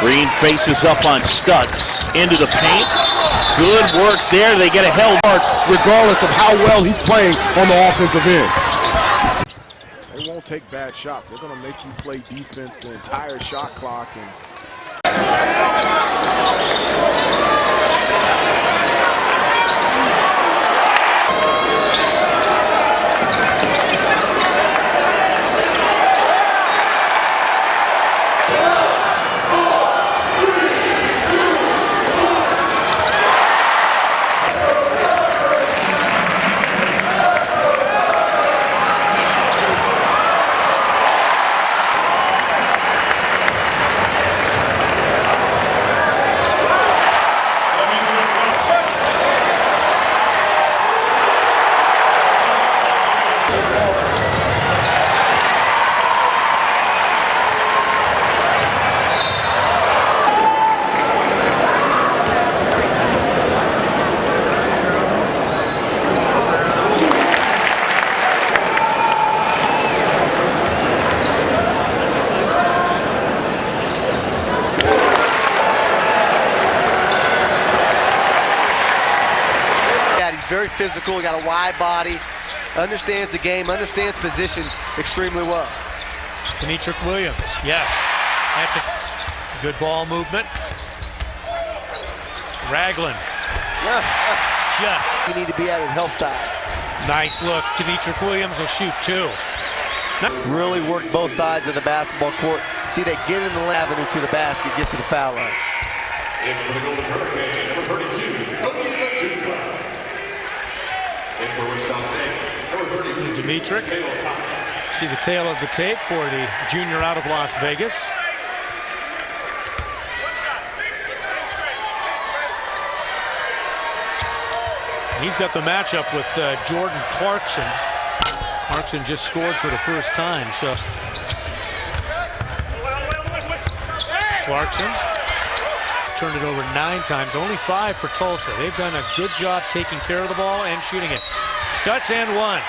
Green faces up on Stutz into the paint. Good work there. They get a held regardless of how well he's playing on the offensive end. They won't take bad shots. They're going to make you play defense the entire shot clock. Very physical, got a wide body, understands the game, understands position extremely well. Demetric Williams, yes. That's a good ball movement. Ragland. Just. You need to be at the help side. Nice look. Demetric Williams will shoot two. Really work both sides of the basketball court. See, they get in the avenue to the basket, gets to the foul line. Demetric, see the tail of the tape for the junior out of Las Vegas. He's got the matchup with Jordan Clarkson. Clarkson just scored for the first time, so. Clarkson turned it over 9 times, only 5 for Tulsa. They've done a good job taking care of the ball and shooting it. Stutz and 1.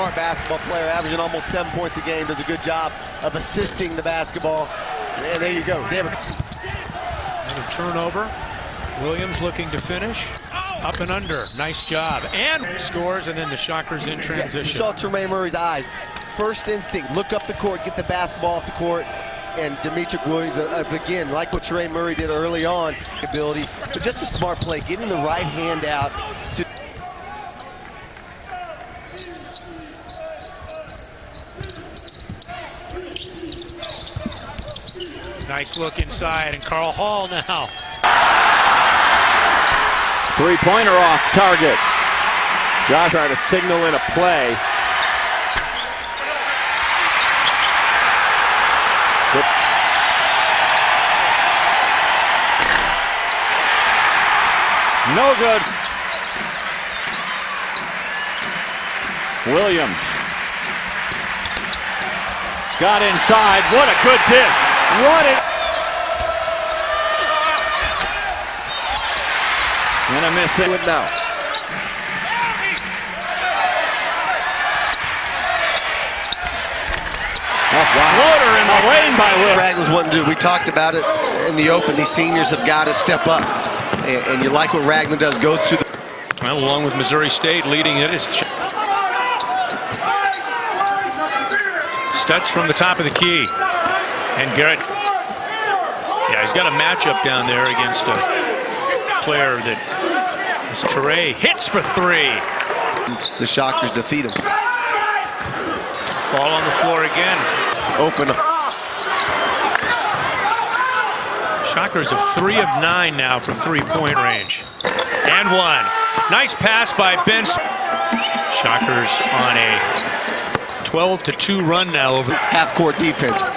smart basketball player, averaging almost 7 points a game, does a good job of assisting the basketball. And there you go, Demetric. And a turnover. Williams looking to finish. Up and under. Nice job. And scores, and then the Shockers in transition. Yeah, you saw Tremaine Murray's eyes. First instinct, look up the court, get the basketball off the court. And Demetric Williams, again, like what Tremaine Murray did early on, ability, but just a smart play, getting the right hand out to. Nice look inside, and Carl Hall now. Three-pointer off target. Josh trying to signal in a play. No good. Williams got inside. What a good dish. What a... And a miss it now. Floater in the lane by Will. Ragland's wanting to do. We talked about it in the open. These seniors have got to step up. And you like what Ragland does. Goes to the... Well, along with Missouri State leading it is Stutz from the top of the key. And Garrett, yeah, he's got a matchup down there against a player that is Teray. Hits for three. The Shockers defeat him. Ball on the floor again. Open. Shockers of 3 of 9 now from three-point range. And one. Nice pass by Ben. Shockers on a 12-2 run now over Half-court defense.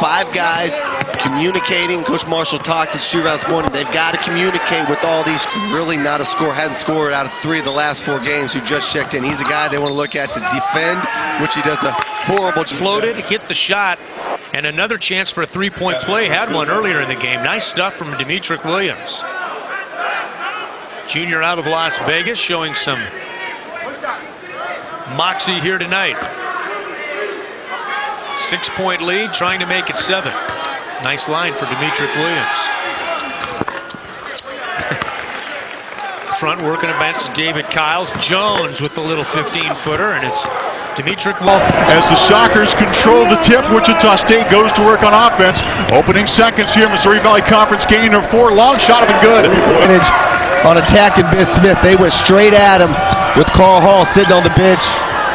5 guys communicating. Coach Marshall talked to shoot-out this morning. They've got to communicate with all these. Really not a score. Hadn't scored out of 3 of the last 4 games who just checked in. He's a guy they want to look at to defend, which he does a horrible job. Floated, hit the shot, and another chance for a three-point play. Had one earlier in the game. Nice stuff from Demetric Williams. Junior out of Las Vegas, showing some moxie here tonight. 6-point lead, trying to make it 7. Nice line for Demetric Williams. Front working against David Kiles. Jones with the little 15-footer, and it's Demetric Williams. As the Shockers control the tip, Wichita State goes to work on offense. Opening seconds here, Missouri Valley Conference gain of 4. Long shot up and good. On attacking Ben Smith, they went straight at him with Carl Hall sitting on the bench.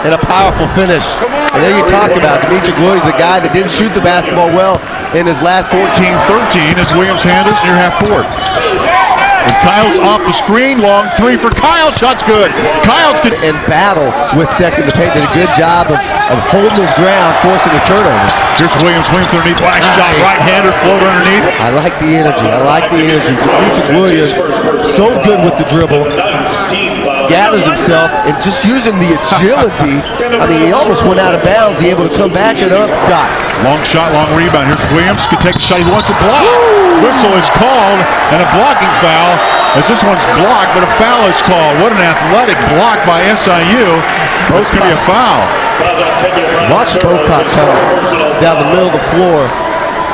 And a powerful finish. And there you talk about Demetric Williams, the guy that didn't shoot the basketball well in his last 14-13 as Williams handles near half court. And Kyle's off the screen, long 3 for Kyle. Shot's good. Kyle's good. And battle with second to paint. Did a good job of holding his ground, forcing a turnover. Here's Williams underneath. Black shot, right-hander, float underneath. I like the energy. I like the energy. Demetric Williams, so good with the dribble. Gathers himself and just using the agility. I mean, he almost went out of bounds. He able to come back and up. Got it. Long shot, long rebound. Here's Williams. Could take a shot. He wants a block. Whistle is called and a blocking foul. As this one's blocked, but a foul is called. What an athletic block by SIU. Both could be a foul. Watch Bocock come down the middle of the floor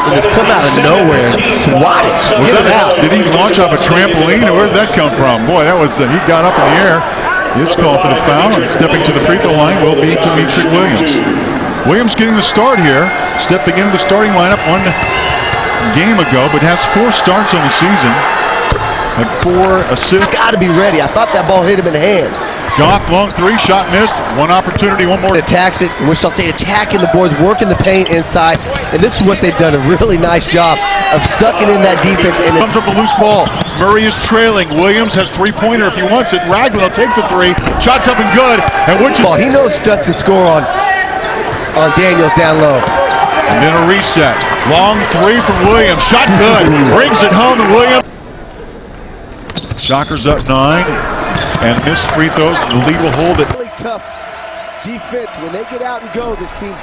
and just come out of nowhere and swat it. Get it out. Did he launch off a trampoline, or where did that come from? Boy, that was, he got up in the air. He's called for the foul, and stepping to the free throw line will be Demetric Williams. Williams getting the start here, stepping into the starting lineup 1 game ago, but has 4 starts on the season. Had 4 assists. Got to be ready. I thought that ball hit him in the hand. Goff, long 3, shot missed. 1 opportunity, 1 more. Attacks it. Wichita State attacking the boards, working the paint inside. And this is what they've done, a really nice job of sucking in that defense. And comes up a loose ball. Murray is trailing. Williams has 3-pointer if he wants it. Ragland will take the 3. Shots up and good. And Wichita. He knows Stutz can score on Daniels down low. And then a reset. Long 3 from Williams. Shot good. Brings it home to Williams. Shockers up 9. And missed free throws. The lead will hold it. Really tough defense. When they get out and go, this team's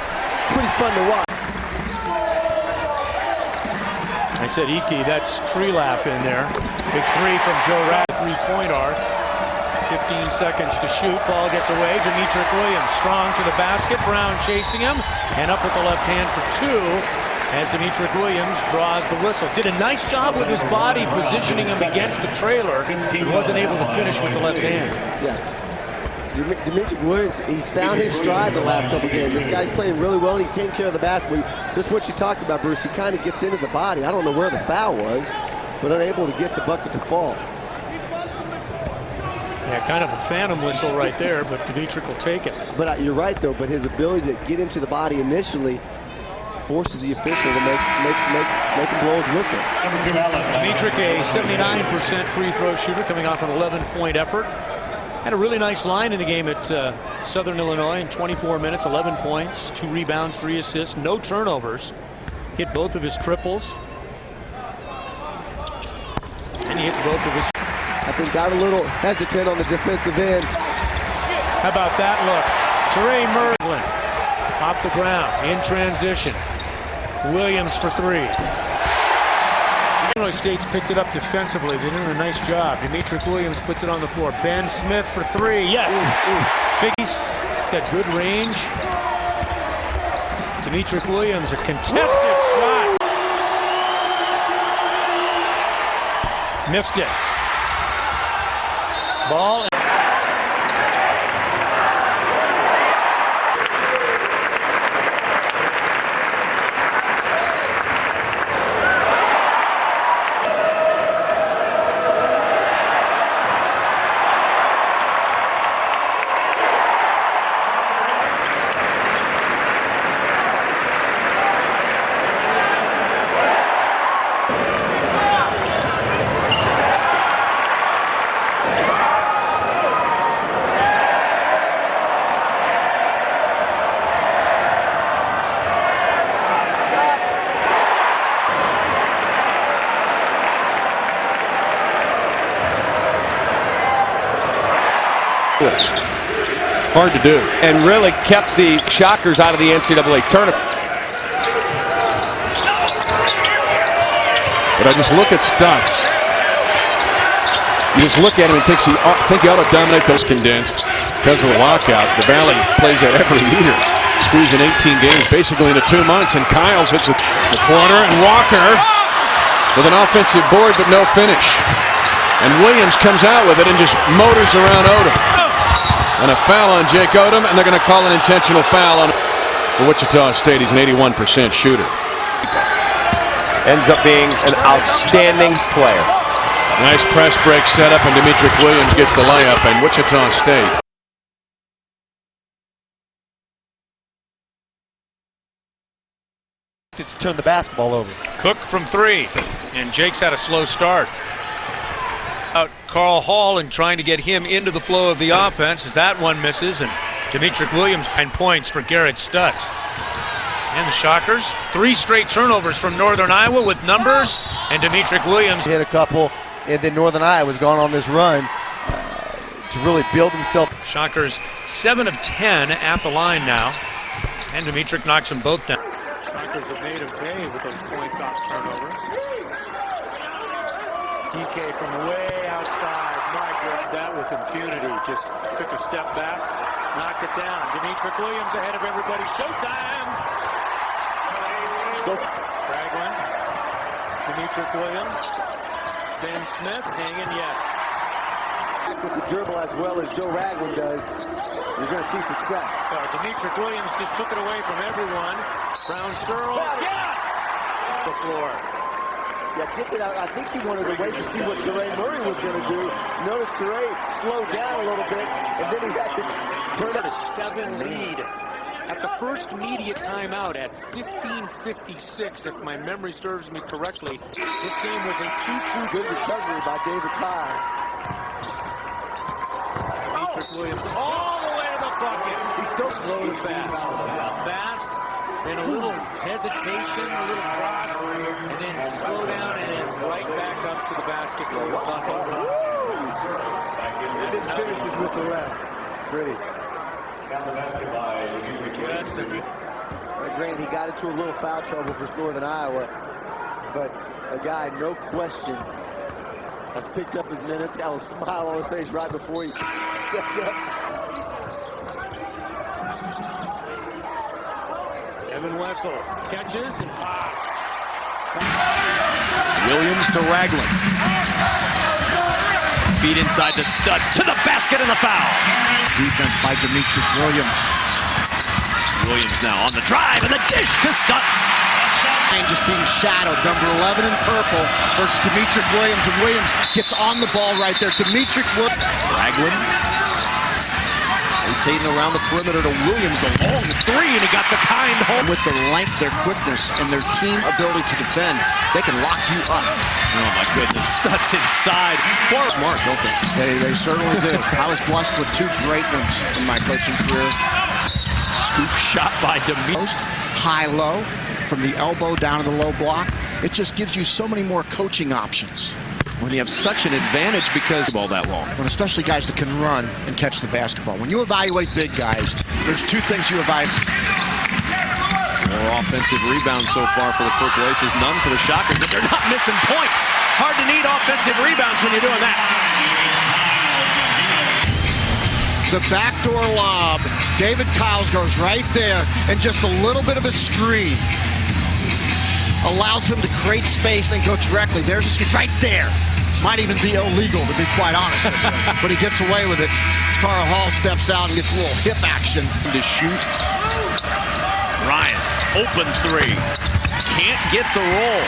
pretty fun to watch. I said Iki, that's tree laugh in there. Big 3 from Joe Ratt, 3-point arc. 15 seconds to shoot. Ball gets away. Demetric Williams strong to the basket. Brown chasing him. And up with the left hand for two as Demetric Williams draws the whistle. Did a nice job with his body positioning him against the trailer. He wasn't able to finish with the left hand. Yeah. Demetric Williams, he's found his stride the last couple games. This guy's playing really well, and he's taking care of the basketball. Just what you talked about, Bruce, he kind of gets into the body. I don't know where the foul was, but unable to get the bucket to fall. Yeah, kind of a phantom whistle right there, but Demetric will take it. But you're right, though, but his ability to get into the body initially forces the official to make him blow his whistle. Demetric, a 79% free throw shooter, coming off an 11-point effort. Had a really nice line in the game at Southern Illinois in 24 minutes, 11 points, 2 rebounds, 3 assists, no turnovers. Hit both of his triples. And he hits both of his. I think got a little hesitant on the defensive end. How about that look? Trey Merlin off the ground in transition. Williams for 3. Illinois State's picked it up defensively. They're doing a nice job. Demetric Williams puts it on the floor. Ben Smith for 3. Yes. Biggs. He's got good range. Demetric Williams, a contested shot. Missed it. Ball. Hard to do. And really kept the Shockers out of the NCAA tournament. But I just look at Stutz. You just look at him and think he ought to dominate those condensed because of the lockout. The Valley plays that every year. Squeezing 18 games basically into 2 months. And Kyles hits the corner, and Walker with an offensive board but no finish. And Williams comes out with it and just motors around Odom. And a foul on Jake Odom, and they're going to call an intentional foul on for Wichita State. He's an 81% shooter. Ends up being an outstanding player. Nice press break setup, and Demetric Williams gets the layup, and Wichita State. To turn the basketball over. Cook from 3, and Jake's had a slow start. Out Carl Hall and trying to get him into the flow of the offense as that one misses, and Demetric Williams 9 points for Garrett Stutz. And the Shockers, 3 straight turnovers from Northern Iowa with numbers, and Demetric Williams Hit a couple, and then Northern Iowa's gone on this run to really build himself. Shockers 7 of 10 at the line now, and Demetric knocks them both down. Shockers have made a day with those points off turnovers. DK from way outside. My God, that with impunity. Just took a step back, knocked it down. Demetric Williams ahead of everybody. Showtime! Ragland. Demetric Williams. Ben Smith hanging, yes. With the dribble as well as Joe Ragland does, you're going to see success. Demetric Williams just took it away from everyone. Brown Searle, yes! The floor. Yeah, gets it out. I think he wanted to wait to see what Teray Murray was going to do. Notice Teray slowed down a little bit, and then he had to turn it. A 7 lead at the first media timeout at 15:56, if my memory serves me correctly. This game was a 2-2. Good recovery by David Kyles. Demetric Williams all the way to the bucket. He's so Slow to fast. Fast, then a little hesitation, a little cross, and then slow down and then right back up to the basket. And then finishes with the left. Pretty. Granted, he got into a little foul trouble for Northern Iowa, but a guy, no question, has picked up his minutes, got a smile on his face right before he steps up. Evan Wessel catches and Williams to Ragland. Feed inside to Stutz, to the basket and the foul. Defense by Demetric Williams. Williams now on the drive and the dish to Stutz. And just being shadowed, number 11 in purple versus Demetric Williams, and Williams gets on the ball right there. Demetric Williams. Ragland rotating around the perimeter to Williams, a long three, and he got the kind home. With their length, their quickness, and their team ability to defend, they can lock you up. Oh my goodness, Stutz inside. Smart, don't they? They certainly do. I was blessed with two great ones in my coaching career. Scoop shot by Demetric. High-low, from the elbow down to the low block. It just gives you so many more coaching options. When you have such an advantage because of all that long. But especially guys that can run and catch the basketball. When you evaluate big guys, there's two things you evaluate. More offensive rebounds so far for the Purple Aces, none for the Shockers, but they're not missing points. Hard to need offensive rebounds when you're doing that. The backdoor lob. David Kyles goes right there, and just a little bit of a screen allows him to create space and go directly. There's a screen right there. Might even be illegal, to be quite honest with you. But he gets away with it. Carl Hall steps out and gets a little hip action. To shoot. Ryan, open three. Can't get the roll.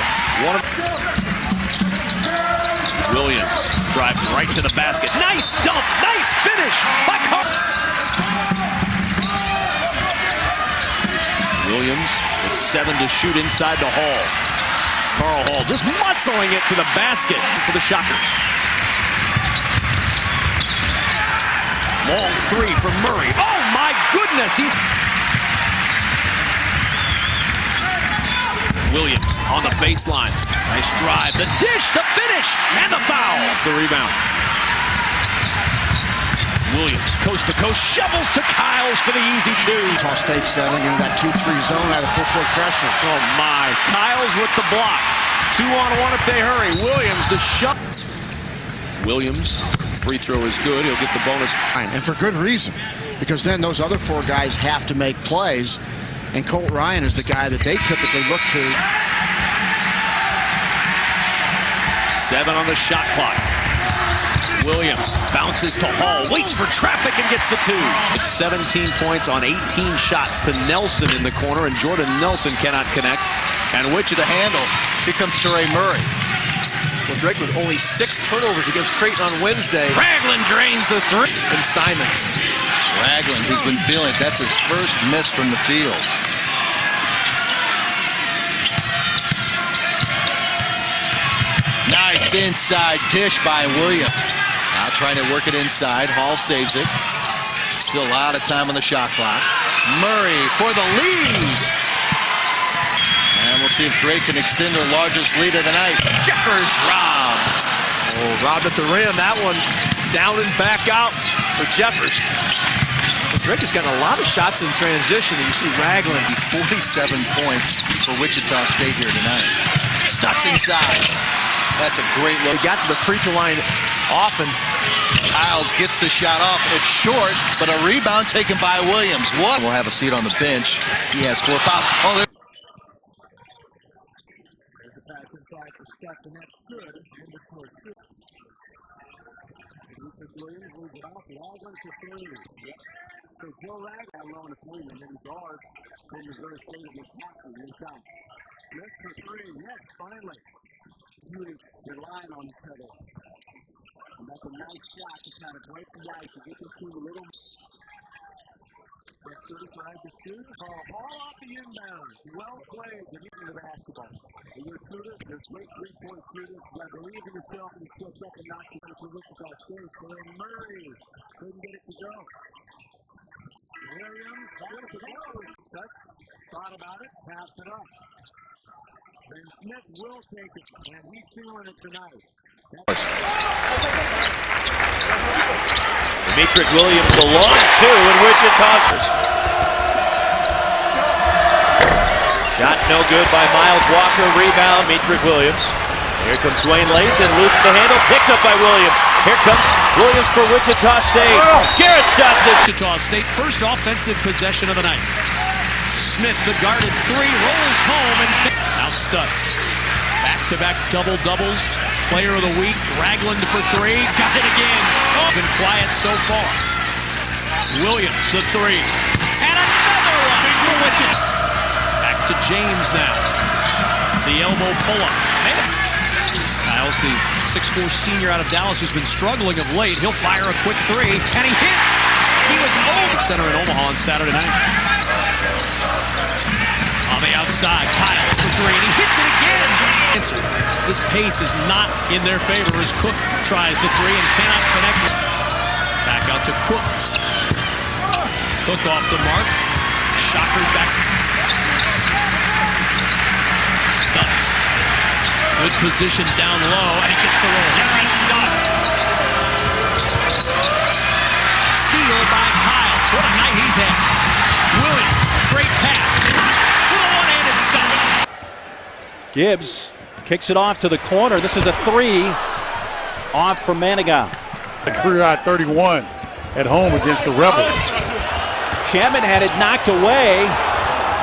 Williams drives right to the basket. Nice dump. Nice finish by Carl. Williams with 7 to shoot inside the Hall. Carl Hall just muscling it to the basket for the Shockers. Long three from Murray. Oh my goodness, he's... Williams on the baseline. Nice drive, the dish, the finish, and the foul. It's the rebound. Williams, coast to coast, shovels to Kyles for the easy two. Utah State settling into that 2-3 zone out of full court pressure. Oh my, Kyles with the block. 2-on-1 if they hurry. Williams to shut. Williams, free throw is good. He'll get the bonus. And for good reason, because then those other four guys have to make plays, and Colt Ryan is the guy that they typically look to. 7 on the shot clock. Williams bounces to Hall, waits for traffic and gets the 2. It's 17 points on 18 shots to Nelson in the corner, and Jordan Nelson cannot connect. And Wichita handle. Here comes Sheree Murray. Well, Drake with only 6 turnovers against Creighton on Wednesday. Ragland drains the 3. And Simons. Ragland, who's been feeling it. That's his first miss from the field. Nice inside dish by Williams. Now trying to work it inside. Hall saves it. Still a lot of time on the shot clock. Murray for the lead. And we'll see if Drake can extend their largest lead of the night. Jeffers robbed. Oh, robbed at the rim. That one down and back out for Jeffers. Well, Drake has gotten a lot of shots in transition, and you see Ragland. 47 points for Wichita State here tonight. Stutz inside. That's a great look. He got to the free throw line often. Kyles gets the shot off. It's short, but a rebound taken by Williams. What? We'll have a seat on the bench. He has 4 fouls. Oh, there. There's a pass inside for Stutz, and that's good. Williams moves it off. It all went to 3. So Joe Ragland alone to 3, and then guards from Missouri State against Jackson inside. Smith for 3. Yes, finally. He was relying on each other. And that's a nice shot to kind of break the ice to get this team a little. That's 35 to 2. Hall off the inbounds. Well played to get the basketball. And your shooter, your great three-point shooter, you got to believe in yourself and step up and knock it for Wichita State. So Murray couldn't get it to go. Williams, thought about it, passed it up. And Smith will take it, and he's feeling it tonight. Demetric Williams a long 2 in Wichita's. Shot no good by Miles Walker. Rebound, Demetric Williams. Here comes Dwayne Lathan, loose the handle, picked up by Williams. Here comes Williams for Wichita State. Garrett stops it. Wichita State, first offensive possession of the night. Smith, the guarded three, rolls home, and now Stutz. Back-to-back double-doubles. Player of the week, Ragland for three, got it again. Oh, been quiet so far. Williams, the three, and another one for Wichita. Back to James now. The elbow pull-up. Kyle's the 6'4" senior out of Dallas who's been struggling of late. He'll fire a quick three, and he hits. He was over center in Omaha on Saturday night. On the outside, Kyle's for three, and he hits it again. This pace is not in their favor as Cook tries the three and cannot connect. Back out to Cook. Cook off the mark. Shockers back. Stutz. Good position down low, and he gets the roll. Steal by Kyle. What a night he's had. Williams, great pass. With a one-handed stop. Gibbs kicks it off to the corner. This is a three off from Manigat. A career-high 31 at home against the Rebels. Chapman had it knocked away.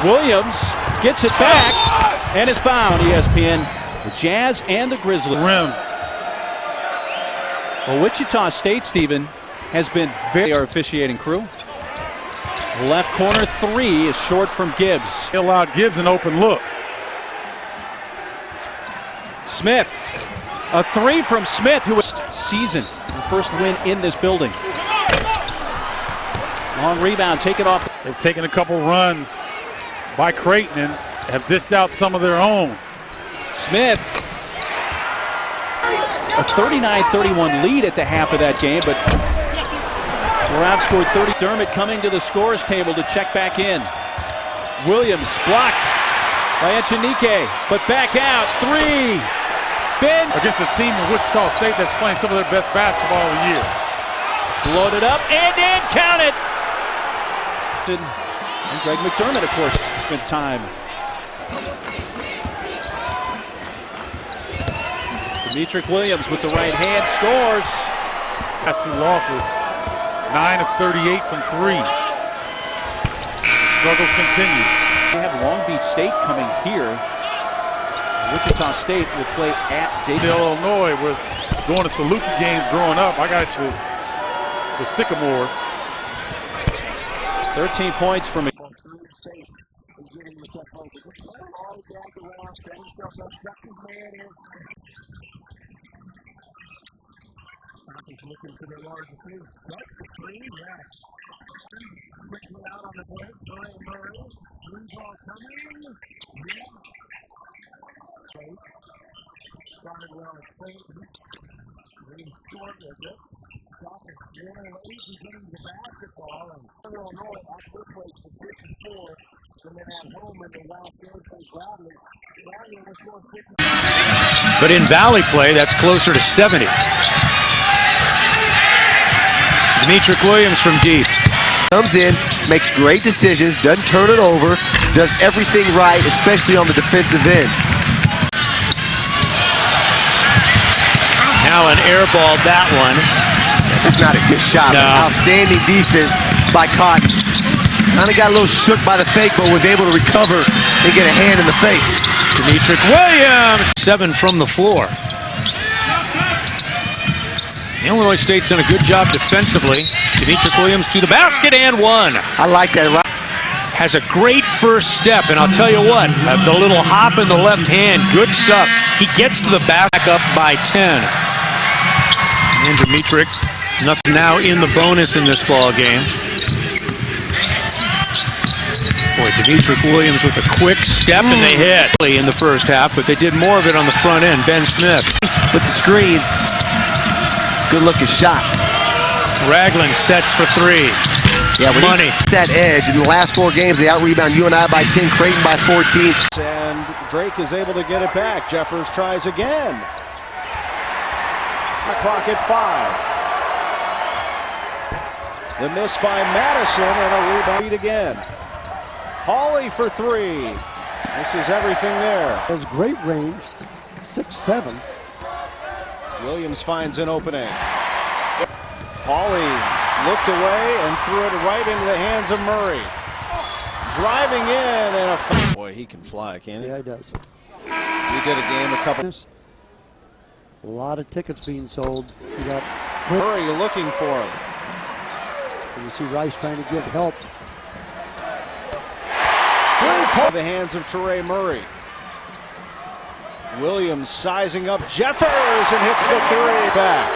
Williams gets it back and is fouled. ESPN. The Jazz and the Grizzlies. Rim. Well, Wichita State, Stephen, has been very officiating crew. Left corner three is short from Gibbs. He allowed Gibbs an open look. Smith. A three from Smith, who was season. The first win in this building. Long rebound, take it off. They've taken a couple runs by Creighton and have dished out some of their own. Smith, a 39-31 lead at the half of that game, but we're outscored 30. Dermott coming to the scorer's table to check back in. Williams blocked by Echenike, but back out, three. Ben against a team in Wichita State that's playing some of their best basketball of the year. Floated up and in, count it. And Greg McDermott, of course, spent time. Demetric Williams with the right hand scores. Got two losses, 9 of 38 from three. Struggles continue. We have Long Beach State coming here. Wichita State will play at Dayton. Illinois, with going to Saluki games growing up. I got you the Sycamores. 13 points from looking to their largest lead. That's the three, yes. Quickly out on the break, Murray. Blue ball coming. Yeah. Started well at St. Green short with it. Stop it. Yeah, easy getting the basketball. And Illinois actually plays for 54. And then at home in the Wild Thursday Bradley. Bradley only scored 50. But in Valley play, that's closer to 70. Demetric Williams from deep. Comes in, makes great decisions, doesn't turn it over, does everything right, especially on the defensive end. Now an air ball, that one. It's not a good shot, No. but outstanding defense by Cotton. Kind of got a little shook by the fake, but was able to recover and get a hand in the face. Demetric Williams, 7 from the floor. Illinois State's done a good job defensively. Demetric Williams to the basket and one. I like that. Has a great first step, and I'll tell you what, the little hop in the left hand, good stuff. He gets to the back up by 10. And Demetric, nothing now in the bonus in this ball game. Boy, Demetric Williams with a quick step, and they hit in the first half, but they did more of it on the front end. Ben Smith with the screen. Good looking shot. Ragland sets for three. Yeah, when Money. he's that edge in the last 4 games, they out-rebound UNI by 10, Creighton by 14. And Drake is able to get it back. Jeffers tries again. The clock at 5. The miss by Madison and a rebound again. Hawley for 3. This is everything there. Has great range. 6'7". Williams finds an opening. Hawley looked away and threw it right into the hands of Murray. Driving in and a boy, he can fly, can't he? Yeah, he does. He did a game a couple. A lot of tickets being sold. You got Murray looking for him. And you see Rice trying to give help. The hands of Teray Murray. Williams sizing up Jeffers and hits the three back.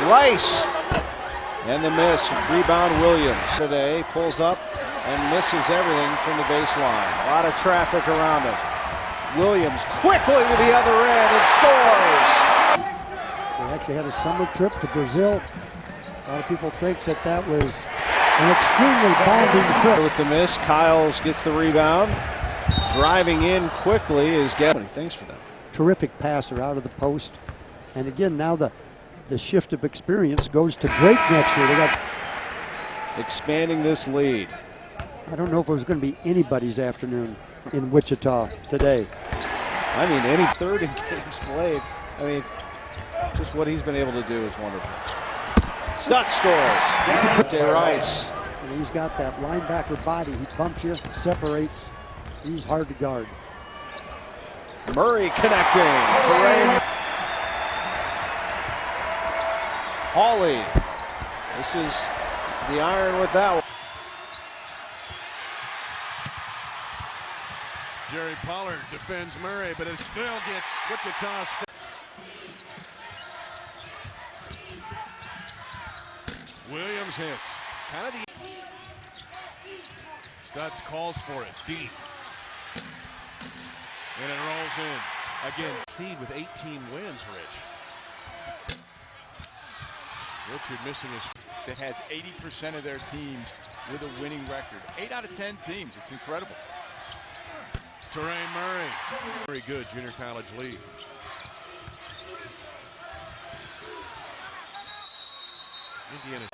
Rice and the miss. Rebound Williams today pulls up and misses everything from the baseline. A lot of traffic around him. Williams quickly to the other end and scores. They actually had a summer trip to Brazil. A lot of people think that that was an extremely bonding trip. With the miss, Kyles gets the rebound. Driving in quickly is getting things for them. Terrific passer out of the post. And again, now the shift of experience goes to Drake next year. They got expanding this lead. I don't know if it was going to be anybody's afternoon in Wichita today. I mean, any third in games played. I mean, just what he's been able to do is wonderful. Stutz scores. Tay Rice. And he's got that linebacker body. He bumps you, separates. He's hard to guard. Murray connecting. Teray. Hawley. This is the iron with that one. Jerry Pollard defends Murray, but it still gets Wichita State. Williams hits. Kind of the Stutz calls for it deep. And it rolls in. Again, seed with 18 wins, Rich. Richard missing his. That has 80% of their teams with a winning record. 8 out of 10 teams. It's incredible. Teray Murray. Very good junior college lead. Indiana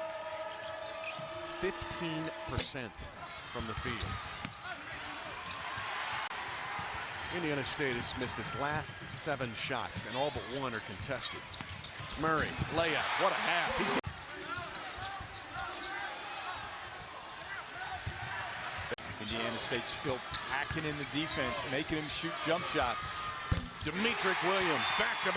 15% from the field. Indiana State has missed its last 7 shots, and all but 1 are contested. Murray, layup, what a half. He's Indiana State still packing in the defense, making him shoot jump shots. Demetric Williams back to back.